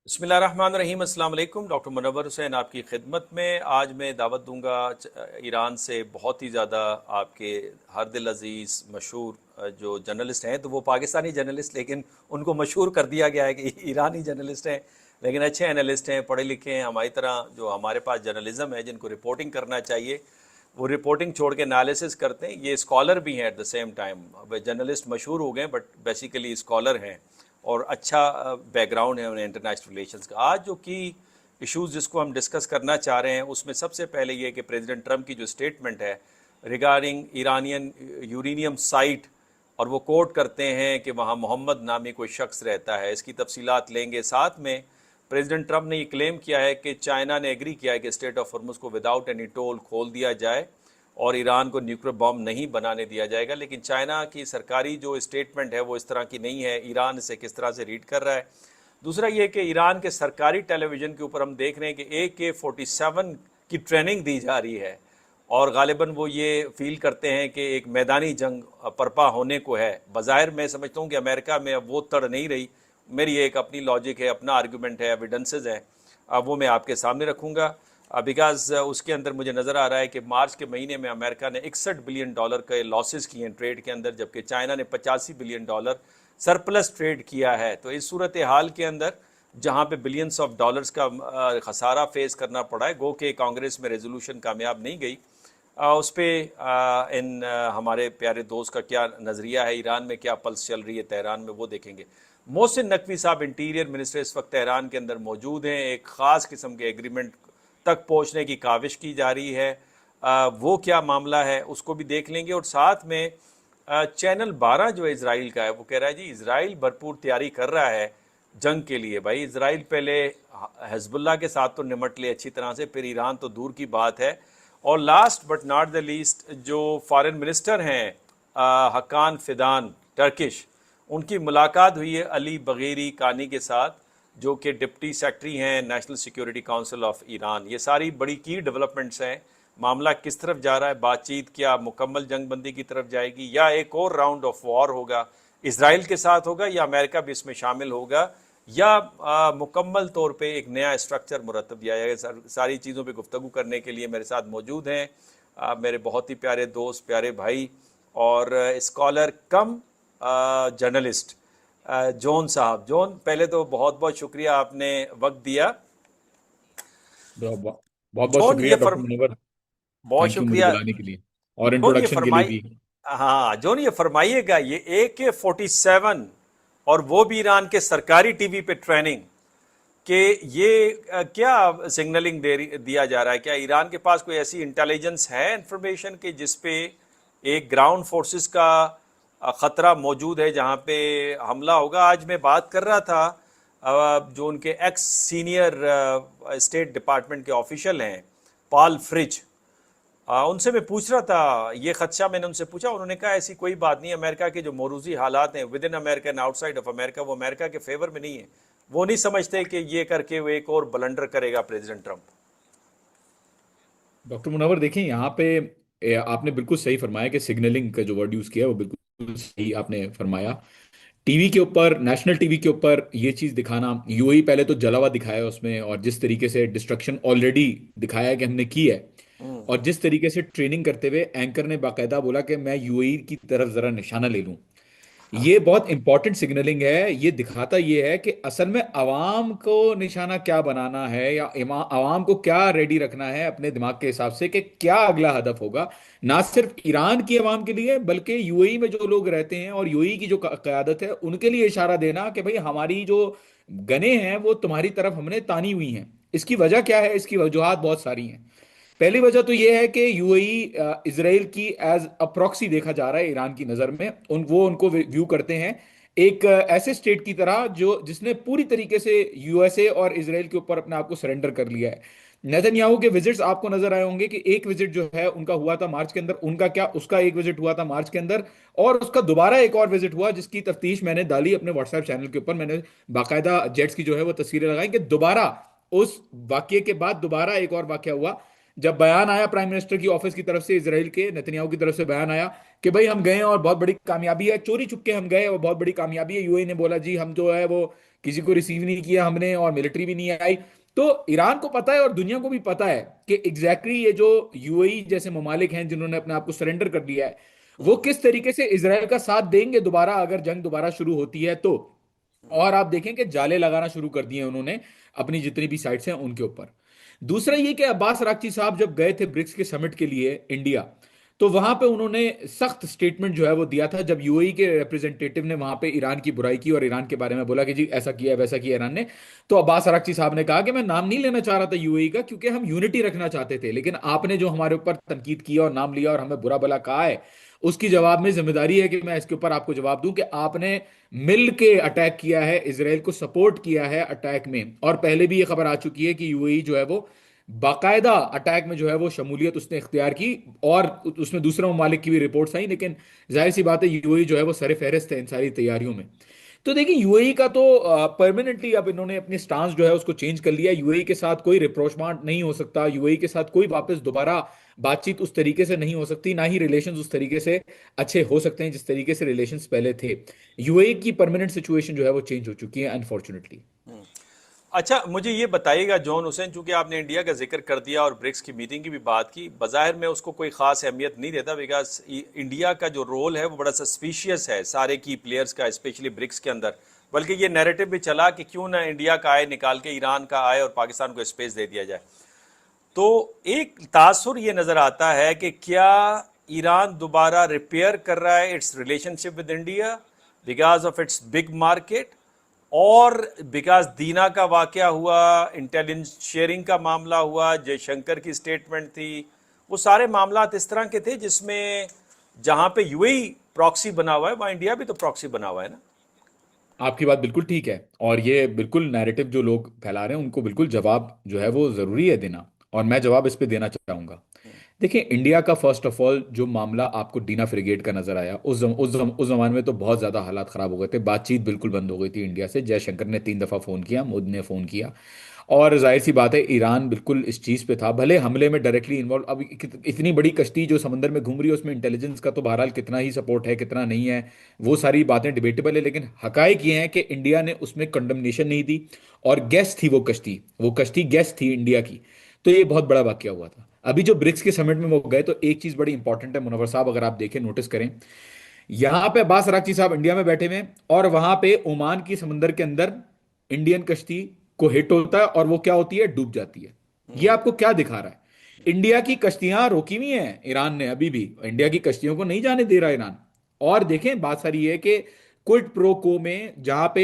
बिस्मिल्लाहिर्रहमानिर्रहीम। अस्सलाम वालेकुम। डॉक्टर मुनव्वर हुसैन आपकी खिदमत में। आज मैं दावत दूंगा ईरान से बहुत ही ज़्यादा आपके हर दिल अजीज़ मशहूर जो जर्नलिस्ट हैं, तो वो पाकिस्तानी जर्नलिस्ट, लेकिन उनको मशहूर कर दिया गया है कि ईरानी जर्नलिस्ट हैं, लेकिन अच्छे एनालिस्ट हैं, पढ़े लिखे हैं, हमारी तरह जो हमारे पास जर्नलिज़म है, जिनको रिपोर्टिंग करना चाहिए वो रिपोर्टिंग छोड़ के एनालिसिस करते हैं। ये स्कॉलर भी हैं at the same time. Journalist मशहूर हो गए बट बेसिकली स्कॉलर हैं और अच्छा बैकग्राउंड है उन्हें इंटरनेशनल रिलेशंस का। आज जो की इश्यूज़ जिसको हम डिस्कस करना चाह रहे हैं उसमें सबसे पहले ये कि प्रेसिडेंट ट्रंप की जो स्टेटमेंट है रिगार्डिंग ईरानियन यूरेनियम साइट, और वो कोट करते हैं कि वहाँ मोहम्मद नामी कोई शख्स रहता है, इसकी तफसीलात लेंगे। साथ में प्रेसिडेंट ट्रंप ने ये क्लेम किया है कि चाइना ने एग्री किया है कि स्टेट ऑफ हॉर्मुज़ को विदाउट एनी टोल खोल दिया जाए और ईरान को न्यूक्लियर बॉम्ब नहीं बनाने दिया जाएगा। लेकिन चाइना की सरकारी जो स्टेटमेंट है वो इस तरह की नहीं है। ईरान इसे किस तरह से रीड कर रहा है? दूसरा ये कि ईरान के सरकारी टेलीविज़न के ऊपर हम देख रहे हैं कि AK-47 की ट्रेनिंग दी जा रही है और गालिबन वो ये फील करते हैं कि एक मैदानी जंग बरपा होने को है। बज़ाहिर मैं समझता हूँ कि अमेरिका में अब वो तड़ नहीं रही। मेरी एक अपनी लॉजिक है, अपना आर्गूमेंट है, एविडेंसेस हैं, अब वो मैं आपके सामने रखूँगा। बिकॉज उसके अंदर मुझे नज़र आ रहा है कि मार्च के महीने में अमेरिका ने $61 बिलियन के लॉसेस किए हैं ट्रेड के अंदर, जबकि चाइना ने $85 बिलियन सरप्लस ट्रेड किया है। तो इस सूरत हाल के अंदर जहाँ पे बिलियंस ऑफ डॉलर्स का खसारा फेस करना पड़ा है, गो के कांग्रेस में रेजोल्यूशन कामयाब नहीं गई, उस पर इन हमारे प्यारे दोस्त का क्या नज़रिया है, ईरान में क्या पल्स चल रही है तेहरान में, वो देखेंगे। मोहसिन नकवी साहब इंटीरियर मिनिस्टर इस वक्त तेहरान के अंदर मौजूद हैं। एक ख़ास किस्म के एग्रीमेंट तक पहुंचने की काविश की जा रही है। वो क्या मामला है उसको भी देख लेंगे। और साथ में चैनल 12 जो इसराइल का है वो कह रहा है जी इसराइल भरपूर तैयारी कर रहा है जंग के लिए। भाई इसराइल पहले हिजबुल्लाह के साथ तो निमट ले अच्छी तरह से, फिर ईरान तो दूर की बात है। और last but not the least जो फॉरेन मिनिस्टर हैं हकान फिदान टर्किश, उनकी मुलाकात हुई है अली बगेरी कानी के साथ, जो कि डिप्टी सेक्रेटरी हैं national security council of Iran. ये सारी बड़ी की डेवलपमेंट्स हैं। मामला किस तरफ जा रहा है? बातचीत क्या मुकम्मल जंगबंदी की तरफ जाएगी या एक और राउंड ऑफ वॉर होगा, इसराइल के साथ होगा, या अमेरिका भी इसमें शामिल होगा, या मुकम्मल तौर पे एक नया स्ट्रक्चर मुरतब किया जाएगा? सारी चीज़ों पे गुफ्तगू करने के लिए मेरे साथ मौजूद हैं मेरे बहुत ही प्यारे दोस्त, प्यारे भाई और स्कॉलर कम जर्नलिस्ट जॉन साहब। जॉन, पहले तो बहुत बहुत शुक्रिया आपने वक्त दिया। बहुत बहुत जॉन शुक्रिया ये डॉक्टर मुनव्वर। बहुत थैंक यू मुझे शुक्रिया। बुलाने के लिए और जॉन ये इंट्रोडक्शन के लिए फरमाई भी। हाँ जॉन ये फरमाइएगा, ये AK-47 और वो भी ईरान के सरकारी टीवी पे ट्रेनिंग कि ये क्या सिग्नलिंग दिया जा रहा है? क्या ईरान के पास कोई ऐसी इंटेलिजेंस है, इंफॉर्मेशन के जिस पे एक ग्राउंड फोर्सेस का ख़तरा मौजूद है जहाँ पे हमला होगा? आज मैं बात कर रहा था जो उनके एक्स सीनियर स्टेट डिपार्टमेंट के ऑफिशियल हैं पॉल फ्रिज, उनसे मैं पूछ रहा था ये खदशा, मैंने उनसे पूछा, उन्होंने कहा ऐसी कोई बात नहीं। अमेरिका के जो मौरूजी हालात हैं with in America and outside of America, वो अमेरिका के फेवर में नहीं है। वो नहीं समझते कि ये करके वो एक और ब्लंडर करेगा प्रेसिडेंट ट्रंप। डॉक्टर मुनव्वर देखें यहाँ पे आपने बिल्कुल सही फरमाया कि सिग्नलिंग का जो वर्ड यूज किया वो बिल्कुल सही आपने फरमाया। टीवी के ऊपर, नेशनल टीवी के ऊपर ये चीज दिखाना, यूएई पहले तो जला हुआ दिखाया उसमें, और जिस तरीके से डिस्ट्रक्शन ऑलरेडी दिखाया कि हमने की है, और जिस तरीके से ट्रेनिंग करते हुए एंकर ने बाकायदा बोला कि मैं यूएई की तरफ जरा निशाना ले लूं, ये बहुत इंपॉर्टेंट सिग्नलिंग है। ये दिखाता ये है कि असल में अवाम को निशाना क्या बनाना है, या अवाम को क्या रेडी रखना है अपने दिमाग के हिसाब से कि क्या अगला हदफ होगा, ना सिर्फ ईरान की अवाम के लिए बल्कि यूएई में जो लोग रहते हैं और यूएई की जो क़यादत है उनके लिए इशारा देना कि भाई हमारी जो गने हैं वो तुम्हारी तरफ हमने तानी हुई हैं। इसकी वजह क्या है? इसकी वजूहात बहुत सारी हैं। पहली वजह तो यह है कि यूएई इसराइल की एज अ प्रॉक्सी देखा जा रहा है ईरान की नज़र में। वो उनको व्यू करते हैं एक ऐसे स्टेट की तरह जो जिसने पूरी तरीके से यूएसए और इसराइल के ऊपर अपने आप को सरेंडर कर लिया है। नेतन्याहू के विजिट्स आपको नजर आए होंगे कि एक विजिट जो है उनका हुआ था मार्च के अंदर, उनका क्या, उसका एक विजिट हुआ था मार्च के अंदर, और उसका दोबारा एक और विजिट हुआ जिसकी तफ्तीश मैंने डाली अपने व्हाट्सएप चैनल के ऊपर। मैंने बाकायदा जेट्स की जो है वो तस्वीरें लगाई कि दोबारा उस वाक्य के बाद दोबारा एक और वाक्य हुआ जब बयान आया प्राइम मिनिस्टर की ऑफिस की तरफ से, इसराइल के नेतन्याहू की तरफ से बयान आया कि भाई हम गए हैं और बहुत बड़ी कामयाबी है, चोरी छुपके हम गए और बहुत बड़ी कामयाबी है, यूएई ने बोला जी हम जो है वो किसी को रिसीव नहीं किया हमने और मिलिट्री भी नहीं आई। तो ईरान को पता है और दुनिया को भी पता है कि एग्जैक्टली ये जो यूएई जैसे ममालिक हैं जिन्होंने अपने आप को सरेंडर कर दिया है, वो हम्म, किस तरीके से इसराइल का साथ देंगे दोबारा, अगर जंग दोबारा शुरू होती है तो। और आप देखें कि जाले लगाना शुरू कर दिए उन्होंने अपनी जितनी भी साइट्स हैं उनके ऊपर। दूसरा ये कि अब्बास अराक्ची साहब जब गए थे ब्रिक्स के समिट के लिए इंडिया, तो वहां पे उन्होंने सख्त स्टेटमेंट जो है वो दिया था, जब यूएई के रिप्रेजेंटेटिव ने वहां पे ईरान की बुराई की और ईरान के बारे में बोला कि जी ऐसा किया वैसा किया ईरान ने। तो अब्बास अराक्ची साहब ने कहा कि मैं नाम नहीं लेना चाह रहा था यूएई का, क्योंकि हम यूनिटी रखना चाहते थे, लेकिन आपने जो हमारे ऊपर तनकीद किया और नाम लिया और हमें बुरा भला कहा है, उसकी जवाब में जिम्मेदारी है कि मैं इसके ऊपर आपको जवाब दूं कि आपने मिल के अटैक किया है, इसराइल को सपोर्ट किया है अटैक में। और पहले भी ये खबर आ चुकी है कि यूएई जो है वो बाकायदा अटैक में जो है वो शमूलियत उसने इख्तियार की, और उसमें दूसरे ममालिक की भी रिपोर्ट्स आई, लेकिन जाहिर सी बात है यूएई जो है वो सर फहरिस्त है इन सारी तैयारियों में। तो देखिए यूएई का तो परमानेंटली अब इन्होंने अपनी स्टांस जो है उसको चेंज कर लिया। यूएई के साथ कोई रिप्रोचमेंट नहीं हो सकता, यूएई के साथ कोई वापस दोबारा बातचीत उस तरीके से नहीं हो सकती, ना ही रिलेशंस उस तरीके से अच्छे हो सकते हैं जिस तरीके से रिलेशंस पहले थे। यूएई की परमानेंट सिचुएशन जो है वो चेंज हो चुकी है अनफॉर्चुनेटली। हम्म। अच्छा, मुझे ये बताइएगा जॉन हुसैन, चूंकि आपने इंडिया का जिक्र कर दिया और ब्रिक्स की मीटिंग की भी बात की, बज़ाहिर मैं उसको कोई खास अहमियत नहीं देता, बिकॉज इंडिया का जो रोल है वो बड़ा सस्पिशियस है सारे की प्लेयर्स का, स्पेशली ब्रिक्स के अंदर। बल्कि ये नैरेटिव भी चला कि क्यों ना इंडिया का आए निकाल के ईरान का आए और पाकिस्तान को स्पेस दे दिया जाए। तो एक तासुर ये नजर आता है कि क्या ईरान दोबारा रिपेयर कर रहा है it's relationship with India because of its big market, और बिकॉज दीना का वाकया हुआ, इंटेलिजेंस शेयरिंग का मामला हुआ, जयशंकर की स्टेटमेंट थी, वो सारे मामला इस तरह के थे जिसमें जहां पे यूएई प्रॉक्सी बना हुआ है वहां इंडिया भी तो प्रॉक्सी बना हुआ है ना। आपकी बात बिल्कुल ठीक है, और ये बिल्कुल नैरेटिव जो लोग फैला रहे हैं उनको बिल्कुल जवाब जो है वो जरूरी है देना, और मैं जवाब इस पे देना चाहूंगा। देखिए इंडिया का फर्स्ट ऑफ ऑल जो मामला आपको डीना फ्रिगेट का नजर आया, उस जमाने में तो बहुत ज्यादा हालात खराब हो गए थे, बातचीत बिल्कुल बंद हो गई थी इंडिया से। जयशंकर ने 3 दफा फोन किया, मोदी ने फोन किया, और जाहिर सी बात है ईरान बिल्कुल इस चीज पे था, भले हमले में डायरेक्टली इन्वॉल्व। अब इतनी बड़ी कश्ती जो समंदर में घूम रही है उसमें इंटेलिजेंस का तो बहरहाल कितना ही सपोर्ट है कितना नहीं है, वो सारी बातें डिबेटेबल है, लेकिन हकायक ये है कि इंडिया ने उसमें कंडमनेशन नहीं दी, और गेस्ट थी वो कश्ती गेस्ट थी इंडिया की। तो ये बहुत बड़ा वाकया हुआ था। अभी जो ब्रिक्स के समिट में वो गए, तो एक चीज बड़ी इंपॉर्टेंट है मुनव्वर साहब, अगर आप देखें नोटिस करें, यहां पे अब्बास अराक्ची साहब इंडिया में बैठे हुए हैं, और वहां पे ओमान की समंदर के अंदर इंडियन कश्ती को हिट होता है और वो क्या होती है, डूब जाती है। ये आपको क्या दिखा रहा है? इंडिया की कश्तियां रोकी हुई हैं ईरान ने, अभी भी इंडिया की कश्तियों को नहीं जाने दे रहा ईरान। और देखें बात सारी ये है कि क्विड प्रो को में जहां पे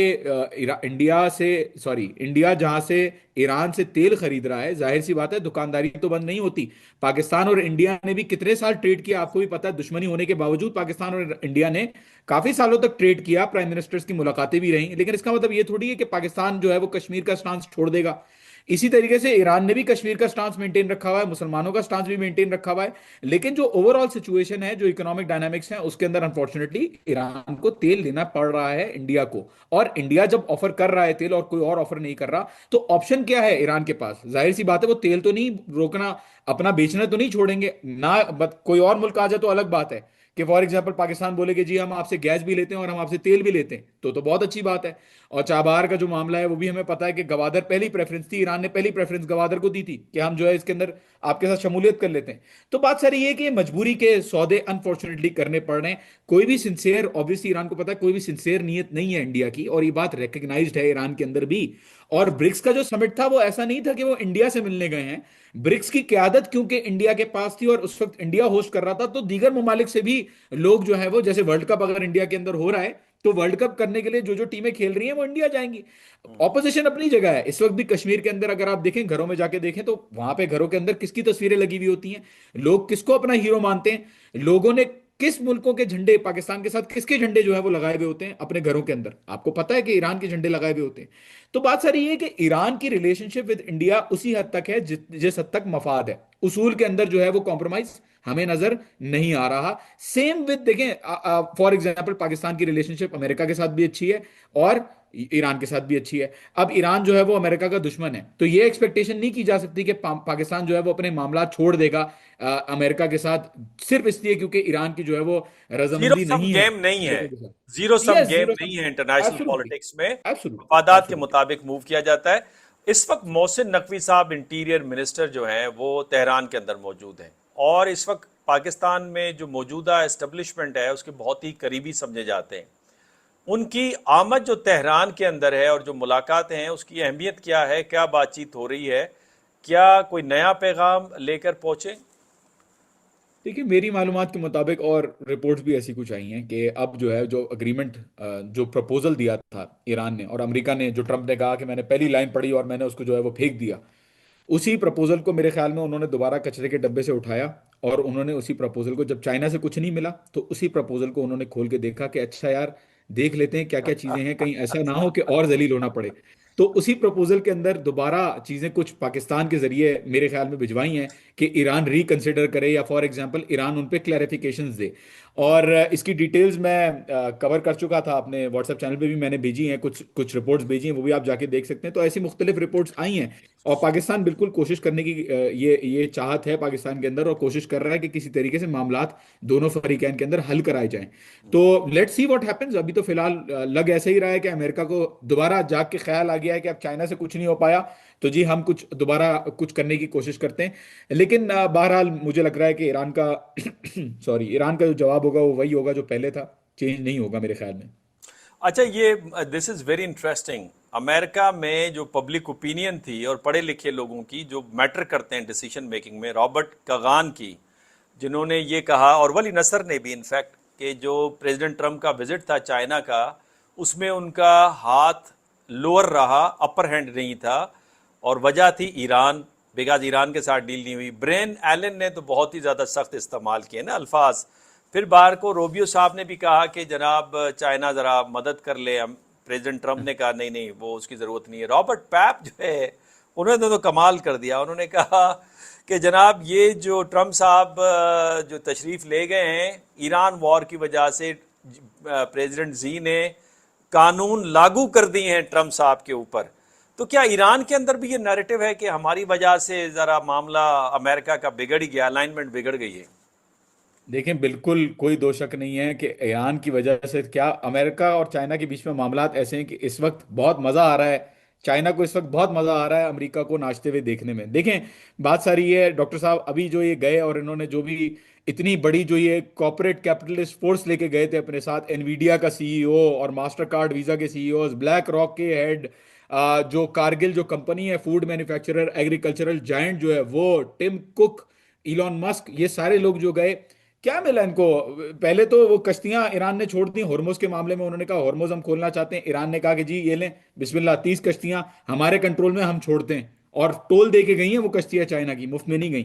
इंडिया से, सॉरी, इंडिया जहां से ईरान से तेल खरीद रहा है, जाहिर सी बात है दुकानदारी तो बंद नहीं होती। पाकिस्तान और इंडिया ने भी कितने साल ट्रेड किया आपको भी पता है, दुश्मनी होने के बावजूद पाकिस्तान और इंडिया ने काफी सालों तक ट्रेड किया, प्राइम मिनिस्टर्स की मुलाकातें भी रही, लेकिन इसका मतलब ये थोड़ी है कि पाकिस्तान जो है वो कश्मीर का स्टांस छोड़ देगा। इसी तरीके से ईरान ने भी कश्मीर का स्टांस मेंटेन रखा हुआ है, मुसलमानों का स्टांस भी मेंटेन रखा हुआ है, लेकिन जो ओवरऑल सिचुएशन है, जो इकोनॉमिक डायनामिक्स है, उसके अंदर अनफॉर्चुनेटली ईरान को तेल लेना पड़ रहा है इंडिया को। और इंडिया जब ऑफर कर रहा है तेल और कोई और ऑफर नहीं कर रहा, तो ऑप्शन क्या है ईरान के पास? जाहिर सी बात है वो तेल तो नहीं रोकना, अपना बेचना तो नहीं छोड़ेंगे ना। कोई और मुल्क आ जाए तो अलग बात है कि फॉर एग्जाम्पल पाकिस्तान बोले कि जी हम आपसे गैस भी लेते हैं और हम आपसे तेल भी लेते हैं, तो बहुत अच्छी बात है। और चाबहार का जो मामला है वो भी हमें पता है कि गवादर पहली प्रेफरेंस थी, ईरान ने पहली प्रेफरेंस गवादर को दी थी कि हम जो है इसके अंदर आपके साथ शमूलियत कर लेते हैं। तो बात सारी ये है कि मजबूरी के सौदे अनफॉर्चुनेटली करने पड़ रहे हैं। कोई भी सिंसियर, ऑब्वियसली ईरान को पता है कोई भी सिंसियर नीयत नहीं है इंडिया की, और ये बात रिकग्नाइज्ड है ईरान के अंदर भी। और ब्रिक्स का जो समिट था वो ऐसा नहीं था कि वो इंडिया से मिलने गए हैं। ब्रिक्स की क्यादत क्योंकि इंडिया के पास थी और उस वक्त इंडिया होस्ट कर रहा था, तो दीगर ममालिक से भी लोग जो है वो, जैसे वर्ल्ड कप अगर इंडिया के अंदर हो रहा है, तो वर्ल्ड कप करने के लिए जो जो टीमें खेल रही हैं वो इंडिया जाएंगी। ऑपोजिशन अपनी जगह है इस वक्त भी। कश्मीर के अंदर अगर आप देखें, घरों में जाके देखें, तो वहां पे घरों के अंदर किसकी तस्वीरें लगी हुई होती हैं, लोग किसको अपना हीरो मानते हैं, लोगों ने किस मुल्कों के झंडे, पाकिस्तान के साथ किसके झंडे जो है वो लगाए हुए होते हैं अपने घरों के अंदर? आपको पता है कि ईरान के झंडे लगाए हुए होते हैं। तो बात सारी ये है कि ईरान की रिलेशनशिप विद इंडिया उसी हद तक है जिस हद तक मफाद है, उसूल के अंदर जो है वो कॉम्प्रोमाइज हमें नजर नहीं आ रहा। सेम विद, देखें फॉर एग्जांपल पाकिस्तान की रिलेशनशिप अमेरिका के साथ भी अच्छी है, और ईरान के साथ भी अच्छी है। अब ईरान जो है वो अमेरिका का दुश्मन है, तो ये एक्सपेक्टेशन नहीं की जा सकती कि पाकिस्तान जो है वो अपने मामला छोड़ देगा अमेरिका के साथ, सिर्फ इसलिए क्योंकि ईरान की जो है वो जीरो रजामंदी सम नहीं है गेम नहीं है। अमेरिका के साथ। Zero sum yes, game zero sum. नहीं है इंटरनेशनल एब्सोल्युटली, पॉलिटिक्स में। एब्सोल्युटली, मफादात के एब्सोल्युटली। मुताबिक मूव किया जाता है। इस वक्त मोहसिन नकवी साहब इंटीरियर मिनिस्टर जो हैं वो तेहरान के अंदर मौजूद हैं, और इस वक्त पाकिस्तान में जो मौजूदा एस्टेब्लिशमेंट है उसके बहुत ही करीबी समझे जाते हैं। उनकी आमद जो तेहरान के अंदर है और जो मुलाकातें हैं उसकी अहमियत क्या है, क्या बातचीत हो रही है, क्या कोई नया पैगाम लेकर पहुंचे? देखिए, मेरी मालूमात के मुताबिक और रिपोर्ट्स भी ऐसी कुछ आई हैं कि अब जो है जो अग्रीमेंट, जो प्रपोजल दिया था ईरान ने और अमेरिका ने, जो ट्रंप ने कहा कि मैंने पहली लाइन पढ़ी और मैंने उसको जो है वो फेंक दिया, उसी प्रपोजल को मेरे ख्याल में उन्होंने दोबारा कचरे के डब्बे से उठाया। और उन्होंने उसी प्रपोजल को, जब चाइना से कुछ नहीं मिला तो उसी प्रपोजल को उन्होंने खोल के देखा कि अच्छा यार, देख लेते हैं क्या क्या चीजें हैं, कहीं ऐसा ना हो कि और जलील होना पड़े। तो उसी प्रपोजल के अंदर दोबारा चीजें कुछ पाकिस्तान के जरिए मेरे ख्याल में भिजवाई हैं कि ईरान रिकंसिडर करे, या फॉर एग्जांपल ईरान उन पे क्लैरिफिकेशंस दे। और इसकी डिटेल्स मैं कवर कर चुका था, अपने व्हाट्सएप चैनल पे भी मैंने भेजी हैं, कुछ कुछ रिपोर्ट्स भेजी हैं, वो भी आप जाके देख सकते हैं। तो ऐसी मुख्तलिफ रिपोर्ट्स आई हैं, और पाकिस्तान बिल्कुल कोशिश करने की ये चाहत है पाकिस्तान के अंदर, और कोशिश कर रहा है कि किसी तरीके से मामलात दोनों फरीकैन के अंदर हल कराए जाएं। तो लेट्स सी व्हाट हैपेंस। अभी तो फिलहाल लग ऐसे ही रहा है कि अमेरिका को दोबारा जाग के ख्याल आ गया है कि अब चाइना से कुछ नहीं हो पाया, तो जी हम कुछ दोबारा कुछ करने की कोशिश करते हैं। लेकिन बहरहाल मुझे लग रहा है कि ईरान का सॉरी, ईरान का जो जवाब होगा वो वही होगा जो पहले था, चेंज नहीं होगा मेरे ख्याल में। अच्छा, ये this is very interesting. America में जो पब्लिक ओपिनियन थी और पढ़े लिखे लोगों की जो मैटर करते हैं डिसीजन मेकिंग में, रॉबर्ट कगान की, जिन्होंने ये कहा, और वली नसर ने भी इनफैक्ट, कि जो प्रेसिडेंट ट्रंप का विजिट था चाइना का, उसमें उनका हाथ लोअर रहा, अपर हैंड नहीं था, और वजह थी ईरान, बिकॉज ईरान के साथ डील नहीं हुई। ब्रेन एलन ने तो बहुत ही ज़्यादा सख्त इस्तेमाल किए ना अल्फाज। फिर बाहर को रोबियो साहब ने भी कहा कि जनाब चाइना ज़रा मदद कर ले। हम प्रेसिडेंट ट्रंप ने कहा नहीं नहीं, वो उसकी ज़रूरत नहीं है। रॉबर्ट पैप जो है, उन्होंने तो कमाल कर दिया। उन्होंने कहा कि जनाब ये जो ट्रंप साहब जो तशरीफ़ ले गए हैं ईरान वॉर की वजह से, प्रेसिडेंट जी ने कानून लागू कर दिए हैं ट्रंप साहब के ऊपर। तो क्या ईरान के अंदर भी ये नैरेटिव है कि हमारी वजह से ज़रा मामला अमेरिका का बिगड़ ही गया, अलाइनमेंट बिगड़ गई है? देखें, बिल्कुल कोई दो शक नहीं है कि ईरान की वजह से क्या अमेरिका और चाइना के बीच में मामलात ऐसे हैं कि इस वक्त बहुत मज़ा आ रहा है। चाइना को इस वक्त बहुत मज़ा आ रहा है अमेरिका को नाचते हुए देखने में। देखें, बात सारी ये है डॉक्टर साहब, अभी जो ये गए और इन्होंने जो भी इतनी बड़ी जो ये कॉर्पोरेट कैपिटलिस्ट फोर्स लेके गए थे अपने साथ, एनवीडिया का सीईओ और मास्टर कार्ड वीजा के सीईओ, ब्लैक रॉक के हेड, जो कारगिल जो कंपनी है फूड मैन्युफैक्चरर एग्रीकल्चरल जायंट जो है वो, टिम कुक, इलॉन मस्क, ये सारे लोग जो गए, क्या मिला इनको? पहले तो वो कश्तियां ईरान ने छोड़ दी हॉर्मुज के मामले में, उन्होंने कहा हॉर्मुज हम खोलना चाहते हैं। ईरान ने कहा कि जी ये लें बिस्मिल्लाह, 30 कश्तियां हमारे कंट्रोल में, हम छोड़ते हैं। और टोल दे के गई हैं वो कश्तियां चाइना की, मुफ्त में नहीं गई।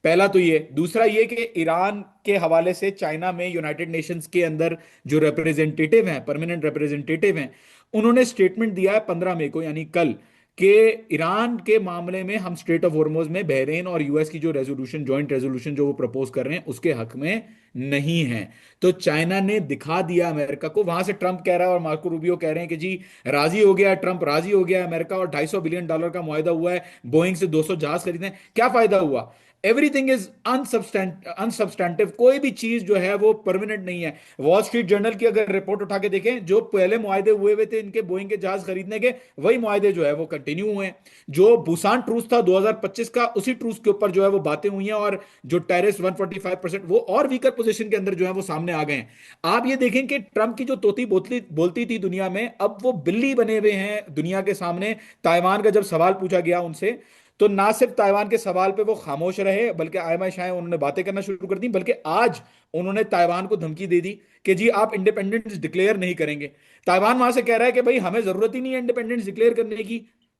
पहला तो ये। दूसरा ये कि ईरान के हवाले से चाइना में यूनाइटेड नेशंस के अंदर जो रिप्रेजेंटेटिव हैं, परमानेंट रिप्रेजेंटेटिव हैं, उन्होंने स्टेटमेंट दिया है 15 मई को, यानी कल, कि ईरान के मामले में हम स्ट्रेट ऑफ हॉर्मुज में बहरीन और यूएस की जो रेजोल्यूशन, जॉइंट रेजोल्यूशन जो वो प्रपोज कर रहे हैं उसके हक में नहीं है। तो चाइना ने दिखा दिया अमेरिका को। वहां से ट्रंप कह रहा है और मार्को रूबियो कह रहे हैं कि जी राजी हो गया ट्रंप, राजी हो गया अमेरिका, और $250 बिलियन का मुआहदा हुआ है, बोइंग से 200 जहाज खरीदने। क्या फायदा हुआ? एवरीथिंग इज अनसब्सटेंटिव, कोई भी चीज जो है वो परमानेंट नहीं है। वॉल स्ट्रीट जर्नल की अगर रिपोर्ट उठा के देखें, जो पहले मुआहदे हुए हुए थे इनके बोइंग के जहाज खरीदने के, वही मुआहदे जो है वो कंटिन्यू हुए हैं। जो बुसान ट्रूस था 2025 का, उसी ट्रूस के ऊपर जो है वो बातें हुई हैं, और जो टेरिस 145% वो और वीकर पोजीशन के अंदर जो है वो सामने आ गए हैं। आप ये देखें कि ट्रंप की जो तोती बोलती बोलती थी दुनिया में, अब वो बिल्ली बने हुए हैं दुनिया के सामने। ताइवान का जब सवाल पूछा गया उनसे, तो ना सिर्फ ताइवान के सवाल पे वो खामोश रहे, बल्कि आयमा शाह उन्होंने बातें करना शुरू कर दी। बल्कि आज उन्होंने ताइवान को धमकी दे दी कि जी आप इंडिपेंडेंस डिक्लेयर नहीं करेंगे। ताइवान वहां से कह रहा है कि भाई हमें जरूरत ही नहीं है इंडिपेंडेंस डिक्लेयर करने की,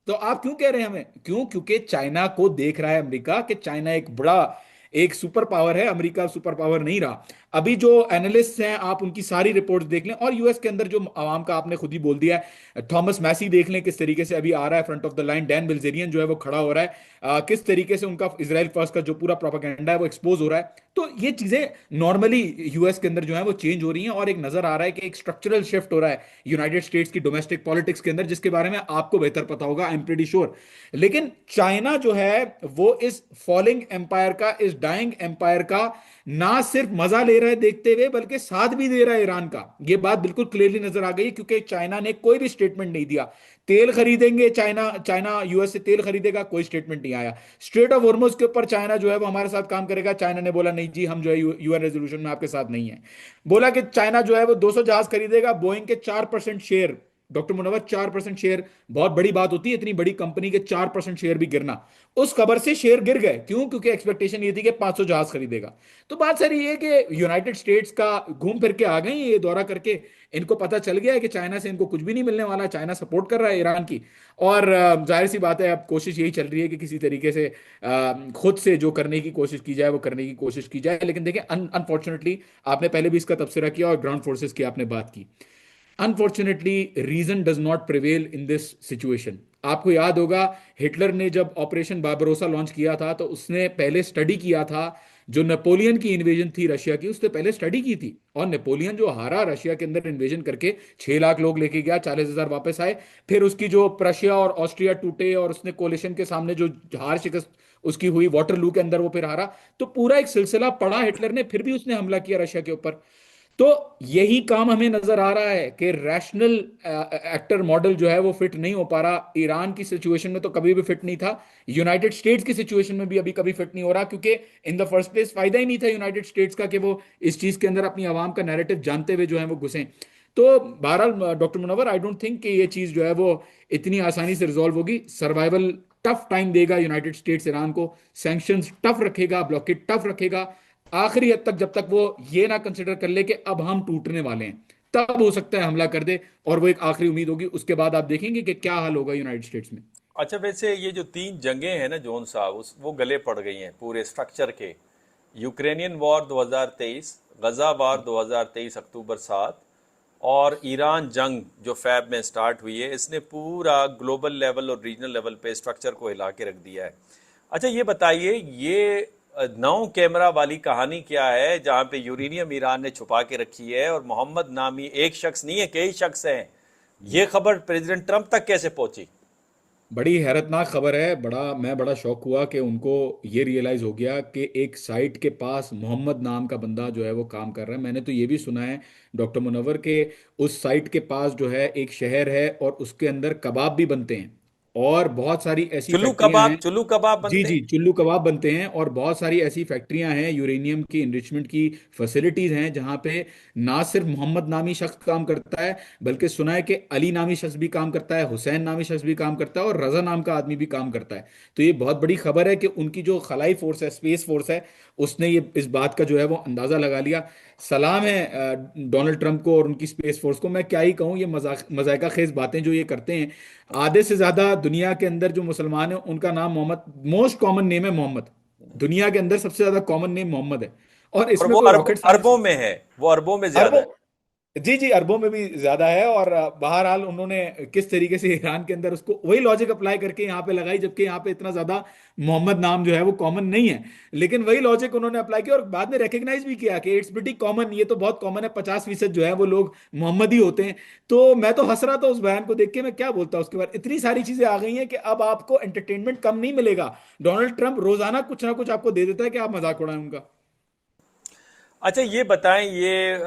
तो आप क्यों कह रहे हैं हमें? क्यों? क्योंकि चाइना को देख रहा है अमेरिका कि चाइना एक बड़ा, एक सुपर पावर है, अमेरिका सुपर पावर नहीं रहा। अभी जो एनालिस्ट हैं आप उनकी सारी रिपोर्ट्स देख लें, और यूएस के अंदर जो आवाम का आपने खुद ही बोल दिया है, थॉमस मैसी देख लें किस तरीके से अभी आ रहा है front of the line, Dan Bilzerian जो है वो खड़ा हो रहा है, किस तरीके से उनका इजराइल फर्स्ट का जो पूरा प्रोपेगेंडा है वो एक्सपोज हो रहा है। तो ये चीजें नॉर्मली यूएस के अंदर जो है वो चेंज हो रही हैं, और एक नजर आ रहा है कि एक स्ट्रक्चरल शिफ्ट हो रहा है यूनाइटेड स्टेट्स की डोमेस्टिक पॉलिटिक्स के अंदर, जिसके बारे में आपको बेहतर पता होगा, आई एम प्रीटी श्योर। लेकिन चाइना जो है वो इस फॉलिंग एम्पायर का, इस डाइंग एम्पायर का ना सिर्फ मजा ले रहा है देखते हुए, बल्कि साथ भी दे रहा है ईरान का। ये बात बिल्कुल क्लियरली नजर आ गई, क्योंकि चाइना ने कोई भी स्टेटमेंट नहीं दिया। तेल खरीदेंगे चाइना, चाइना यूएस से तेल खरीदेगा, कोई स्टेटमेंट नहीं आया। स्ट्रेट ऑफ हॉर्मुज के ऊपर चाइना जो है वो हमारे साथ काम करेगा, चाइना ने बोला नहीं जी, हम जो है यूएन रेजोल्यूशन में आपके साथ नहीं है। बोला कि चाइना जो है वो 200 जहाज खरीदेगा, बोइंग के 4% शेयर, डॉक्टर मुनव्वर 4% शेयर बहुत बड़ी बात होती है, इतनी बड़ी कंपनी के 4% शेयर भी गिरना। उस खबर से शेयर गिर गए, क्यों? क्योंकि एक्सपेक्टेशन ये थी कि 500 जहाज खरीदेगा। तो बात सारी ये कि यूनाइटेड स्टेट्स का घूम फिर के आ गई ये दौरा करके, इनको पता चल गया है कि चाइना से इनको कुछ भी नहीं मिलने वाला, चाइना सपोर्ट कर रहा है ईरान की। और जाहिर सी बात है, अब कोशिश यही चल रही है कि किसी तरीके से खुद से जो करने की कोशिश की जाए वो करने की कोशिश की जाए। लेकिन देखिए, अनफॉर्चुनेटली आपने पहले भी इसका तबसरा किया और ग्राउंड फोर्सेस की आपने बात की, unfortunately reason does not prevail in this situation. आपको याद होगा, हिटलर ने जब ऑपरेशन बारबरोसा लॉन्च किया था तो उसने पहले स्टडी किया था, जो नेपोलियन की इन्वेजन थी रशिया की, उसने पहले स्टडी की थी। और नेपोलियन जो हारा रशिया के अंदर इन्वेजन करके, 6 लाख लोग लेके गया, 40,000 वापस आए। फिर उसकी जो प्रशिया और ऑस्ट्रिया टूटे और उसने कोलिशन के सामने जो हार शिकस्त उसकी हुई वाटरलू के अंदर, वो फिर हारा। तो पूरा एक सिलसिला पड़ा हिटलर ने, फिर भी उसने हमला किया रशिया के ऊपर। तो यही काम हमें नजर आ रहा है कि रैशनल एक्टर मॉडल जो है वो फिट नहीं हो पा रहा। ईरान की सिचुएशन में तो कभी भी फिट नहीं था, यूनाइटेड स्टेट्स की सिचुएशन में भी अभी कभी फिट नहीं हो रहा, क्योंकि इन द फर्स्ट प्लेस फायदा ही नहीं था यूनाइटेड स्टेट्स का कि वो इस चीज के अंदर अपनी आवाम का नैरेटिव जानते हुए जो है वो घुसें। तो बहरहाल doctor Munawwar, I don't think कि ये चीज जो है वो इतनी आसानी से रिजॉल्व होगी। सर्वाइवल टफ टाइम देगा यूनाइटेड स्टेट्स ईरान को, सैंक्शंस टफ रखेगा, ब्लॉकेट टफ रखेगा, आखिरी हद तक, जब तक वो ये ना कंसिडर कर ले कि अब हम टूटने वाले हैं, तब हो सकता है हमला कर दे। और वो एक आखिरी उम्मीद होगी, उसके बाद आप देखेंगे कि क्या हाल होगा यूनाइटेड स्टेट्स में। अच्छा, वैसे ये जो तीन जंगें हैं ना जोन साहब, उस वो गले पड़ गई हैं पूरे स्ट्रक्चर के। यूक्रेनियन वॉर 2023, गजा वॉर 2023 अक्टूबर 7, और ईरान जंग जो फैब में स्टार्ट हुई है, इसने पूरा ग्लोबल लेवल और रीजनल लेवल पे स्ट्रक्चर को हिला के रख दिया है। अच्छा ये बताइए, ये 9 कैमरा वाली कहानी क्या है जहां पे यूरेनियम ईरान ने छुपा के रखी है, और मोहम्मद नामी एक शख्स नहीं है, कई शख्स हैं। ये खबर प्रेसिडेंट ट्रंप तक कैसे पहुंची? बड़ी हैरतनाक खबर है। मैं बड़ा शौक हुआ कि उनको ये रियलाइज हो गया कि एक साइट के पास मोहम्मद नाम का बंदा जो है वो काम कर रहा है। मैंने तो ये भी सुना है डॉक्टर मुनव्वर के, उस साइट के पास जो है एक शहर है और उसके अंदर कबाब भी बनते हैं, और बहुत सारी ऐसी फैक्ट्रियां हैं। चुल्लू कबाब जी बनते जी, हैं। चुल्लू कबाब बनते हैं, और बहुत सारी ऐसी फैक्ट्रियां हैं, यूरेनियम की इनरिचमेंट की फैसिलिटीज हैं, जहां पे ना सिर्फ मोहम्मद नामी शख्स काम करता है, बल्कि सुना है कि अली नामी शख्स भी काम करता है, हुसैन नामी शख्स भी काम करता है, और रजा नाम का आदमी भी काम करता है। तो ये बहुत बड़ी खबर है कि उनकी जो खलाई फोर्स है, स्पेस फोर्स है, उसने ये इस बात का जो है वो अंदाजा लगा लिया। सलाम है डोनाल्ड ट्रंप को और उनकी स्पेस फोर्स को। मैं क्या ही कहूँ, ये मजाका खेज बातें जो ये करते हैं। आधे से ज्यादा दुनिया के अंदर जो मुसलमान है उनका नाम मोहम्मद, मोस्ट कॉमन नेम है मोहम्मद। दुनिया के अंदर सबसे ज्यादा कॉमन नेम मोहम्मद है, और और इसमें वो कोई रॉकेट अरबों साइंस। में है, वो अरबों में ज्यादा अरबों, है। जी जी, अरबों में भी ज्यादा है। और बहरहाल उन्होंने किस तरीके से ईरान के अंदर उसको वही लॉजिक अप्लाई करके यहाँ पे लगाई, जबकि यहाँ पे इतना ज्यादा मोहम्मद नाम जो है वो कॉमन नहीं है। लेकिन वही लॉजिक उन्होंने अप्लाई किया, और बाद में रिकग्नाइज भी किया कि इट्स प्रिटी कॉमन, ये तो बहुत कॉमन है, 50% जो है वो लोग मोहम्मद ही होते हैं। तो मैं तो हंस रहा था उस बयान को देख के, मैं क्या बोलता उसके बाद, इतनी सारी चीजें आ गई हैं कि अब आपको एंटरटेनमेंट कम नहीं मिलेगा। डोनाल्ड ट्रंप रोजाना कुछ ना कुछ आपको दे देता है कि आप मजाक उड़ाएं उनका। अच्छा ये बताएं, ये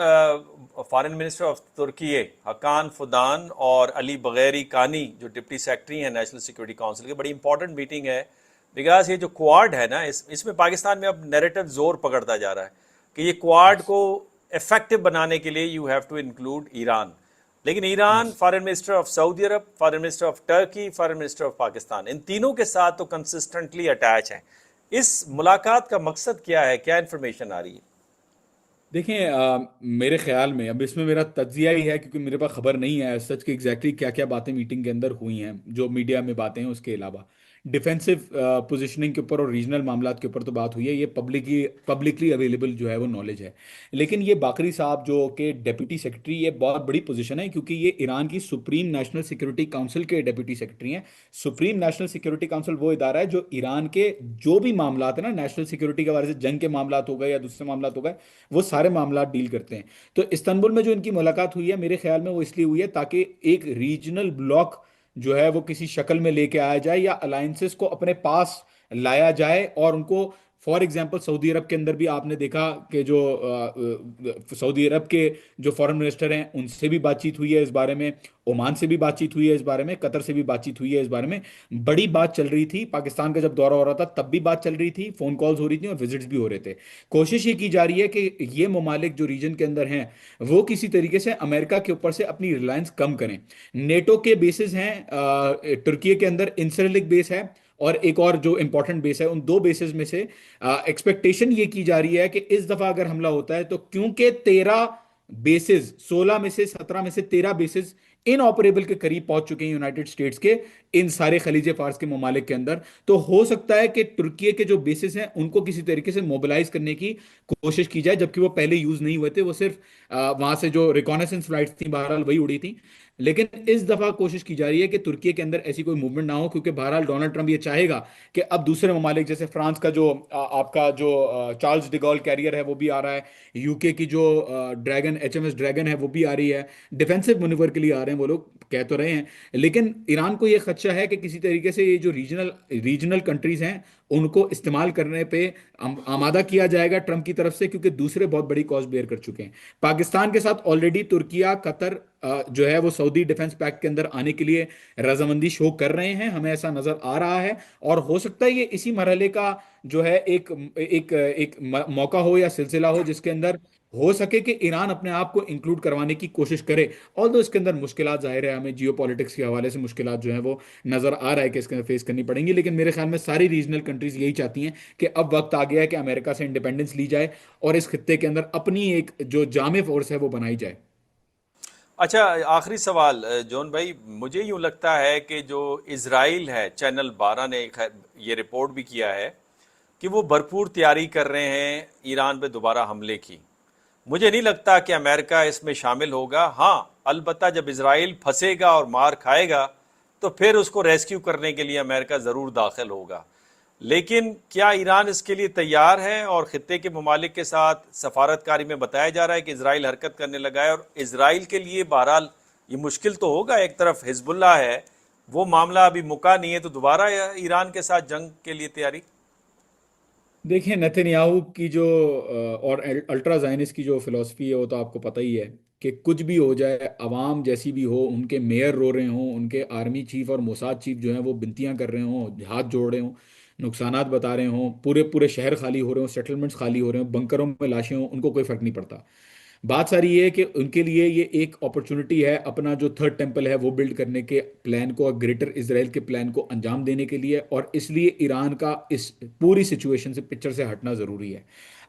foreign minister of Turkey Hakan Fidan और अली बगैरी कानी जो डिप्टी सेक्रेटरी हैं नेशनल सिक्योरिटी काउंसिल की, बड़ी इंपॉर्टेंट मीटिंग है। बिकॉज ये जो क्वाड है ना, इसमें पाकिस्तान में अब नैरेटिव जोर पकड़ता जा रहा है कि ये क्वाड यस। को इफेक्टिव बनाने के लिए you have to include Iran. लेकिन Iran, yes. Foreign minister of Saudi Arabia, foreign minister of Turkey, foreign minister of Pakistan, इन तीनों के साथ तो कंसिस्टेंटली अटैच है। इस मुलाकात का मकसद क्या है, क्या इंफॉर्मेशन आ रही है? देखें, मेरे ख्याल में अब इसमें मेरा तज्जिया ही है, क्योंकि मेरे पास खबर नहीं है सच की एग्जैक्टली क्या क्या बातें मीटिंग के अंदर हुई हैं, जो मीडिया में बातें हैं उसके अलावा। डिफेंसिव पोजीशनिंग के ऊपर और रीजनल मामलात के ऊपर तो बात हुई है, ये पब्लिकली अवेलेबल जो है वो नॉलेज है। लेकिन ये बाकरी साहब जो कि डेप्यूटी सेक्रेटरी, ये बहुत बड़ी पोजीशन है क्योंकि ये ईरान की सुप्रीम नेशनल सिक्योरिटी काउंसिल के डेप्यूटी सेक्रेटरी हैं। सुप्रीम नेशनल सिक्योरिटी काउंसिल वो इदारा है जो ईरान के जो भी मामलात है ना, नेशनल सिक्योरिटी के बारे से, जंग के मामलात हो गए या दूसरे मामलात हो गए, वो सारे मामलात डील करते हैं। तो इस्तांबुल में जो इनकी मुलाकात हुई है मेरे ख्याल में वो इसलिए हुई है ताकि एक रीजनल ब्लॉक जो है वो किसी शक्ल में लेके आया जाए या अलायंसेस को अपने पास लाया जाए, और उनको फॉर एग्जांपल सऊदी अरब के अंदर भी आपने देखा कि जो सऊदी अरब के जो फॉरेन मिनिस्टर हैं उनसे भी बातचीत हुई है इस बारे में, ओमान से भी बातचीत हुई है इस बारे में, कतर से भी बातचीत हुई है इस बारे में। बड़ी बात चल रही थी, पाकिस्तान का जब दौरा हो रहा था तब भी बात चल रही थी, फोन कॉल्स हो रही थी और विजिट्स भी हो रहे थे। कोशिश ये की जा रही है कि ये ममालिक जो रीजन के अंदर हैं वो किसी तरीके से अमेरिका के ऊपर से अपनी रिलायंस कम करें। नेटो के बेसिस हैं, तुर्की के अंदर इंसरलिक बेस है और एक और जो इंपॉर्टेंट बेस है, उन दो बेसिस में से एक्सपेक्टेशन ये की जा रही है कि इस दफा अगर हमला होता है तो क्योंकि 13 बेसिस, 16 में से 17 में से 13 बेसिस इन ऑपरेबल के करीब पहुंच चुके हैं यूनाइटेड स्टेट्स के इन सारे खलीज फारस के ममालिक के अंदर, तो हो सकता है कि तुर्की के जो बेसिस हैं उनको किसी तरीके से मोबिलाइज करने की कोशिश की जाए, जबकि वो पहले यूज नहीं हुए थे, वो सिर्फ वहां से जो रिकॉनेसेंस फ्लाइट्स थी बहरहाल वही उड़ी थी। लेकिन इस दफा कोशिश की जा रही है कि तुर्की के अंदर ऐसी कोई मूवमेंट ना हो, क्योंकि बहरहाल डोनाल्ड ट्रंप ये चाहेगा कि अब दूसरे ममालिक जैसे फ्रांस का जो आपका जो चार्ल्स डिगॉल कैरियर है वो भी आ रहा है, यूके की जो ड्रैगन HMS ड्रैगन है वो भी आ रही है, डिफेंसिव मनूवर के लिए आ रहे हैं वो लोग, कह तो रहे हैं। लेकिन ईरान को ये खदशा है कि किसी तरीके से ये जो रीजनल रीजनल कंट्रीज हैं उनको इस्तेमाल करने पे आमादा किया जाएगा ट्रंप की तरफ से, क्योंकि दूसरे बहुत बड़ी कॉस्ट बेयर कर चुके हैं। पाकिस्तान के साथ ऑलरेडी तुर्किया, कतर जो है वो सऊदी डिफेंस पैक्ट के अंदर आने के लिए रजामंदी शो कर रहे हैं, हमें ऐसा नजर आ रहा है। और हो सकता है ये इसी मरहले का जो है एक एक एक मौका हो या सिलसिला हो जिसके अंदर हो सके कि ईरान अपने आप को इंक्लूड करवाने की कोशिश करे। ऑल्दो इसके अंदर मुश्किलात जाहिर है, हमें जियो पॉलिटिक्स के हवाले से मुश्किलात जो है वो नजर आ रहा है कि इसके अंदर फेस करनी पड़ेंगी, लेकिन मेरे ख्याल में सारी रीजनल कंट्रीज यही चाहती हैं कि अब वक्त आ गया है कि अमेरिका से इंडिपेंडेंस ली जाए और इस खत्ते के अंदर अपनी एक जो जामे फोर्स है वो बनाई जाए। अच्छा, आखिरी सवाल जॉन भाई, मुझे यूं लगता है कि जो इजराइल है, चैनल 12 ने ये रिपोर्ट भी किया है कि वो भरपूर तैयारी कर रहे हैं ईरान पे दोबारा हमले की। मुझे नहीं लगता कि अमेरिका इसमें शामिल होगा। हाँ, अलबत्ता जब इजराइल फंसेगा और मार खाएगा तो फिर उसको रेस्क्यू करने के लिए अमेरिका ज़रूर दाखिल होगा। लेकिन क्या ईरान इसके लिए तैयार है? और खित्ते के ममालिक के साथ सफारतकारी में बताया जा रहा है कि इजराइल हरकत करने लगा है, और इजराइल के लिए बहरहाल ये मुश्किल तो होगा। एक तरफ हिजबुल्लाह है, वो मामला अभी मुका नहीं है, तो दोबारा ईरान के साथ जंग के लिए तैयारी। देखिए नेतन्याहू की जो और अल्ट्रा जायनिस्ट की जो फिलॉसफी है वो तो आपको पता ही है कि कुछ भी हो जाए, अवाम जैसी भी हो, उनके मेयर रो रहे हों, उनके आर्मी चीफ और मोसाद चीफ जो हैं वो बिनतियां कर रहे हों, हाथ जोड़ रहे हों, नुकसानात बता रहे हों, पूरे पूरे शहर खाली हो रहे हों, सेटलमेंट्स खाली हो रहे हों, बंकरों में लाशें हों, उनको कोई फर्क नहीं पड़ता। बात सारी ये है कि उनके लिए ये एक अपॉर्चुनिटी है अपना जो थर्ड टेम्पल है वो बिल्ड करने के प्लान को और ग्रेटर इसराइल के प्लान को अंजाम देने के लिए, और इसलिए ईरान का इस पूरी सिचुएशन से, पिक्चर से हटना जरूरी है।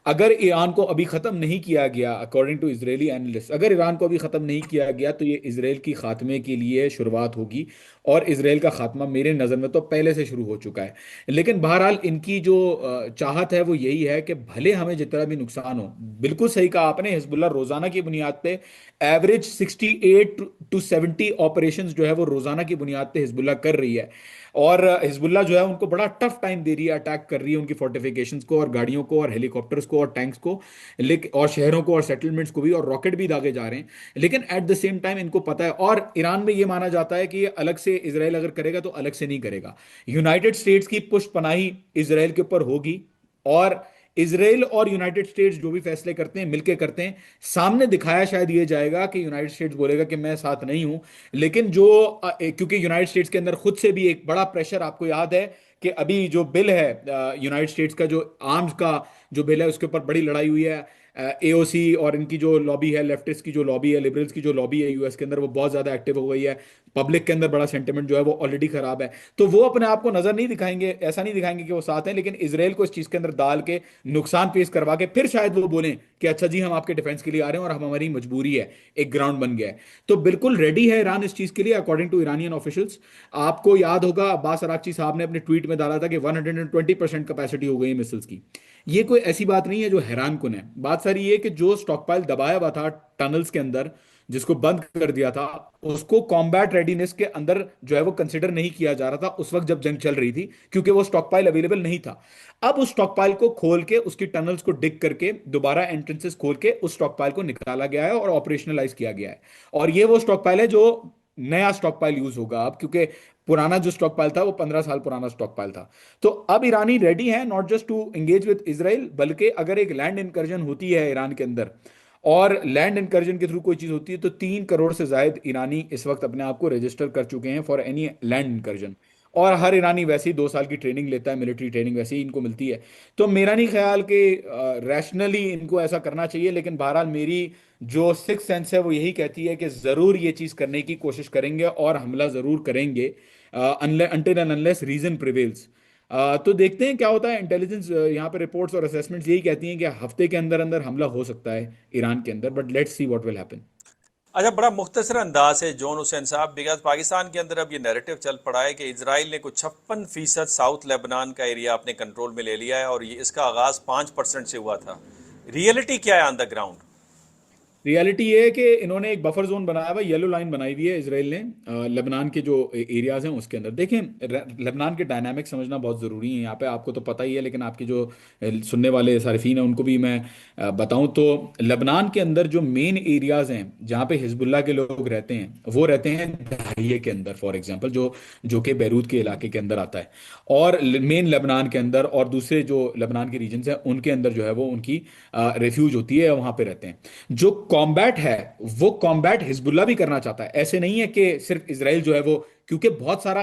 अगर ईरान को अभी खत्म नहीं किया गया, अकॉर्डिंग टू इजरायली एनालिस्ट, अगर ईरान को अभी खत्म नहीं किया गया तो ये इसराइल की खात्मे के लिए शुरुआत होगी, और इसराइल का खात्मा मेरे नज़र में तो पहले से शुरू हो चुका है। लेकिन बहरहाल इनकी जो चाहत है वो यही है कि भले हमें जितना भी नुकसान हो, बिल्कुल सही कहा आपने, हिजबुल्ला रोजाना की बुनियाद पे एवरेज 68 to 70 ऑपरेशंस जो है वो रोजाना की बुनियाद पे हिजबुल्ला कर रही है। और हिजबुल्ला जो है उनको बड़ा टफ टाइम दे रही है, अटैक कर रही है उनकी फोर्टिफिकेशंस को और गाड़ियों को और हेलीकॉप्टर्स को और टैंक्स को, लेकिन और शहरों को और सेटलमेंट्स को भी, और रॉकेट भी दागे जा रहे हैं। लेकिन एट द सेम टाइम इनको पता है, और ईरान में ये माना जाता है कि ये अलग से इसराइल अगर करेगा तो अलग से नहीं करेगा, यूनाइटेड स्टेट्स की पुष्टपनाही इसराइल के ऊपर होगी, और इसराइल और यूनाइटेड स्टेट्स जो भी फैसले करते हैं मिलके करते हैं, सामने दिखाया शायद ये जाएगा कि यूनाइटेड स्टेट्स बोलेगा कि मैं साथ नहीं हूं। लेकिन जो क्योंकि यूनाइटेड स्टेट्स के अंदर खुद से भी एक बड़ा प्रेशर, आपको याद है कि अभी जो बिल है यूनाइटेड स्टेट्स का, जो आर्म्स का जो बिल है उसके ऊपर बड़ी लड़ाई हुई है। AOC और इनकी जो लॉबी है, लेफ्टिस्ट की जो लॉबी है, लिबरल्स की जो लॉबी है यूएस के अंदर, वो बहुत ज्यादा एक्टिव हो गई है। पब्लिक के अंदर बड़ा सेंटिमेंट जो है वो ऑलरेडी खराब है। तो वो अपने आप को नजर नहीं दिखाएंगे, ऐसा नहीं दिखाएंगे कि वो साथ हैं, लेकिन इसराइल को इस चीज के अंदर डाल के नुकसान पेश करवा के फिर शायद वो बोलें कि अच्छा जी हम आपके डिफेंस के लिए आ रहे हैं और हम हमारी मजबूरी है, एक ग्राउंड बन गया है। तो बिल्कुल रेडी है ईरान इस चीज के लिए, अकॉर्डिंग टू ईरानियन ऑफिशियल्स। आपको याद होगा अब्बास अराक्ची साहब ने अपने ट्वीट में डाला था कि 120% कैपेसिटी हो गई है मिसाइल्स की। ये कोई ऐसी बात नहीं है जो हैरान कुन है। बात सारी ये कि जो स्टॉक पाइल दबाया हुआ था टनल्स के अंदर, जिसको बंद कर दिया था, उसको कॉम्बैट रेडीनेस के अंदर जो है वो कंसिडर नहीं किया जा रहा था उस वक्त जब जंग चल रही थी, क्योंकि वो स्टॉक पाइल अवेलेबल नहीं था। अब उस स्टॉक पाइल को खोल के, उसकी टनल्स को डिग करके दोबारा एंट्रेंसेस खोल के उस स्टॉक पाइल को निकाला गया है और ऑपरेशनलाइज किया गया है। और ये वो स्टॉक पाइल है जो नया स्टॉक पाइल यूज होगा अब, क्योंकि पुराना जो स्टॉक पाइल था वो 15 साल पुराना स्टॉक पाइल था। तो अब ईरानी रेडी है not just to engage with Israel, बल्कि अगर एक लैंड इंकर्जन होती है ईरान के अंदर और लैंड इंकर्जन के थ्रू कोई चीज होती है, तो 3 करोड़ से ज्यादा ईरानी इस वक्त अपने आप को रजिस्टर कर चुके हैं फॉर एनी लैंड इंकर्जन। और हर ईरानी वैसे ही 2 साल की ट्रेनिंग लेता है, मिलिट्री ट्रेनिंग वैसे ही इनको मिलती है। तो मेरा नहीं ख्याल कि रैशनली इनको ऐसा करना चाहिए, लेकिन बहरहाल मेरी जो सिक्स सेंस है वो यही कहती है कि जरूर ये चीज करने की कोशिश करेंगे और हमला जरूर करेंगे, until and unless reason prevails. तो देखते हैं क्या होता है। इंटेलिजेंस यहाँ पे रिपोर्ट्स और असेसमेंट्स यही कहती हैं कि हफ्ते के अंदर अंदर हमला हो सकता है ईरान के अंदर, but let's see what will happen. अच्छा, बड़ा मुख्तसर अंदाज है जॉन हुसैन साहब, बिकॉज पाकिस्तान के अंदर अब ये नैरेटिव चल पड़ा है कि इसराइल ने कुछ 56% साउथ लेबनान का एरिया अपने कंट्रोल में ले लिया है और ये इसका आगाज 5% से हुआ था। रियलिटी क्या है ऑन द ग्राउंड? रियलिटी ये है कि इन्होंने एक बफर जोन बनाया हुआ, येलो लाइन बनाई हुई है इसराइल ने, लेबनान के जो एरियाज हैं उसके अंदर। देखें, लेबनान के डायनामिक समझना बहुत ज़रूरी है यहाँ पे। आपको तो पता ही है, लेकिन आपके जो सुनने वाले सारिफीन हैं उनको भी मैं बताऊं तो, लेबनान के अंदर जो मेन एरियाज हैं जहाँ पे हिजबुल्लाह के लोग रहते हैं, वो रहते हैं दाहिए के अंदर फॉर एग्जाम्पल, जो जो कि बैरूत के इलाके के अंदर आता है। और मेन लेबनान के अंदर और दूसरे जो लेबनान के रीजन हैं उनके अंदर जो है वो उनकी रेफ्यूज होती है, वहाँ पे रहते हैं। जो कॉम्बैट है वो कॉम्बैट हिजबुल्ला भी करना चाहता है। ऐसे नहीं है कि सिर्फ इसराइल जो है वो, क्योंकि बहुत सारा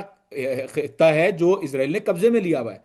खित्ता है जो इसराइल ने कब्जे में लिया हुआ है।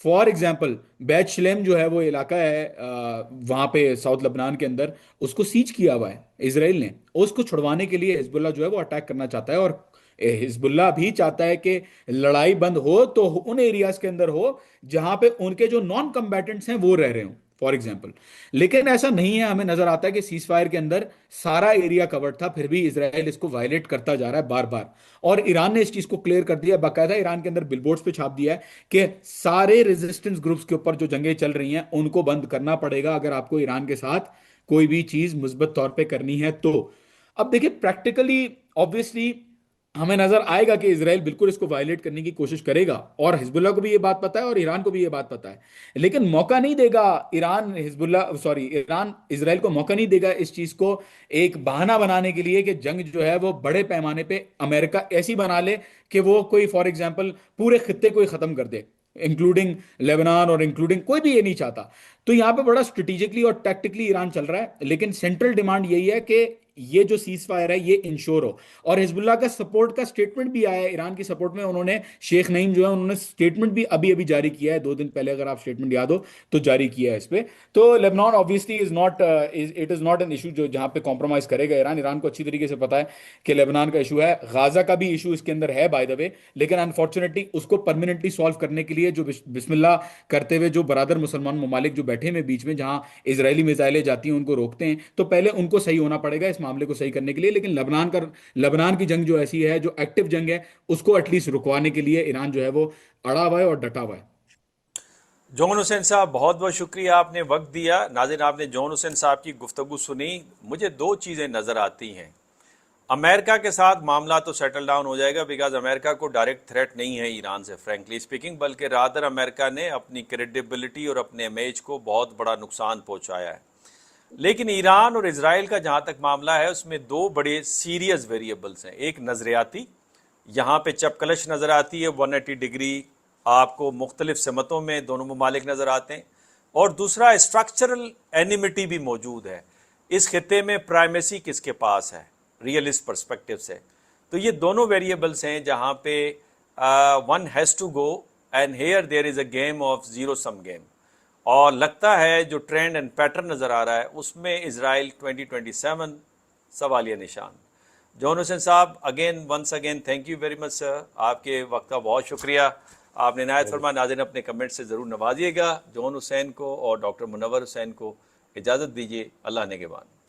फॉर एग्जाम्पल बैत शलेम जो है वो इलाका है वहां पे साउथ लेबनान के अंदर, उसको सीज किया हुआ है इसराइल ने। उसको छुड़वाने के लिए हिजबुल्ला जो है वो अटैक करना चाहता है, और हिजबुल्ला भी चाहता है कि लड़ाई बंद हो तो उन एरियाज के अंदर हो जहां पे उनके जो नॉन कम्बैटेंट्स हैं वो रह रहे हो, फॉर एग्जाम्पल। लेकिन ऐसा नहीं है, हमें नजर आता है कि सीज फायर के अंदर सारा एरिया कवर्ड था, फिर भी इसराइल इसको वायलेट करता जा रहा है बार बार। और ईरान ने इस चीज को क्लियर कर दिया, बाकायदा ईरान के अंदर बिलबोर्ड्स पे छाप दिया है कि सारे रेजिस्टेंस ग्रुप्स के ऊपर जो जंगें चल रही हैं उनको बंद करना पड़ेगा अगर आपको ईरान के साथ कोई भी चीज मुस्बत तौर पे करनी है तो। अब देखिए प्रैक्टिकली, ऑब्वियसली हमें नजर आएगा कि इसराइल बिल्कुल इसको वायलेट करने की कोशिश करेगा, और हिजबुल्लाह को भी ये बात पता है और ईरान को भी ये बात पता है। लेकिन मौका नहीं देगा Iran, Hezbollah sorry Iran Israel को मौका नहीं देगा इस चीज को एक बहाना बनाने के लिए कि जंग जो है वो बड़े पैमाने पे अमेरिका ऐसी बना ले कि वो कोई फॉर एग्जाम्पल पूरे खत्ते को ही खत्म कर दे, इंक्लूडिंग लेबनान और इंक्लूडिंग, कोई भी ये नहीं चाहता। तो यहाँ पे बड़ा स्ट्रेटेजिकली और टैक्टिकली ईरान चल रहा है, लेकिन सेंट्रल डिमांड यही है कि ये जो सीज फायर है ये इंश्योर हो। और हिजबुल्लाह का सपोर्ट का स्टेटमेंट भी आया है ईरान की सपोर्ट में। उन्होंने शेख नईम जो है उन्होंने स्टेटमेंट भी अभी अभी जारी किया है, 2 दिन पहले, अगर आप स्टेटमेंट याद हो तो जारी किया है इस पे। तो Lebanon obviously is not, it is not an issue जो जहां पे कॉम्प्रोमाइज करेगा ईरान। ईरान को अच्छी तरीके से पता है कि लेबनान का इशू है, गाजा का भी इशू इसके अंदर है बाय द वे, लेकिन अनफॉर्चुनेटली उसको परमानेंटली सॉल्व करने के लिए जो बिस्मिल्लाह करते हुए जो बरादर मुसलमान ममालिक जो बैठे हुए बीच में जहां इजरायली मिसाइलें जाती हैं उनको रोकते हैं, तो पहले उनको सही होना पड़ेगा इस मामले को सही करने के लिए। लेकिन लेबनान की जंग जो ऐसी है, जो एक्टिव जंग है, उसको एटलीस्ट रुकवाने के लिए ईरान जो है वो अड़ा हुआ है और डटा हुआ है। जॉन हुसैन साहब, बहुत बहुत शुक्रिया, आपने वक्त दिया। नाज़रीन, आपने जॉन हुसैन साहब की गुफ्तगू सुनी। मुझे दो चीज़ें नज़र आती हैं। अमेरिका के साथ मामला तो सेटल डाउन हो जाएगा, बिकॉज अमेरिका को डायरेक्ट थ्रेट नहीं है ईरान से, फ्रैंकली स्पीकिंग, बल्कि रादर अमेरिका ने अपनी क्रेडिबिलिटी और अपने इमेज को बहुत बड़ा नुकसान पहुंचाया है। लेकिन ईरान और इसराइल का जहां तक मामला है उसमें दो बड़े सीरियस वेरिएबल्स हैं। एक नजरियाती, यहाँ पे चपकलश नज़र आती है 180 डिग्री, आपको मुख्तलिफ समतों में दोनों ममालिक नज़र आते हैं। और दूसरा स्ट्रक्चरल एनिमिटी भी मौजूद है। इस खिते में प्राइमेसी किसके पास है रियलिस्ट परस्पेक्टिव से। तो ये दोनों वेरिएबल्स हैं जहाँ पे one has to go, and here there is a game of zero sum game. और लगता है जो ट्रेंड एंड पैटर्न नज़र आ रहा है उसमें इसराइल 2027 सवालिया निशान। जॉन हुसैन साहब, again once again thank you very much sir, आपके वक्त का बहुत शुक्रिया। आपने नायत फरमा। नाज़रीन अपने कमेंट से ज़रूर नवाजिएगा। जॉन हुसैन को और डॉक्टर मुनव्वर हुसैन को इजाज़त दीजिए। अल्लाह ने के बाद।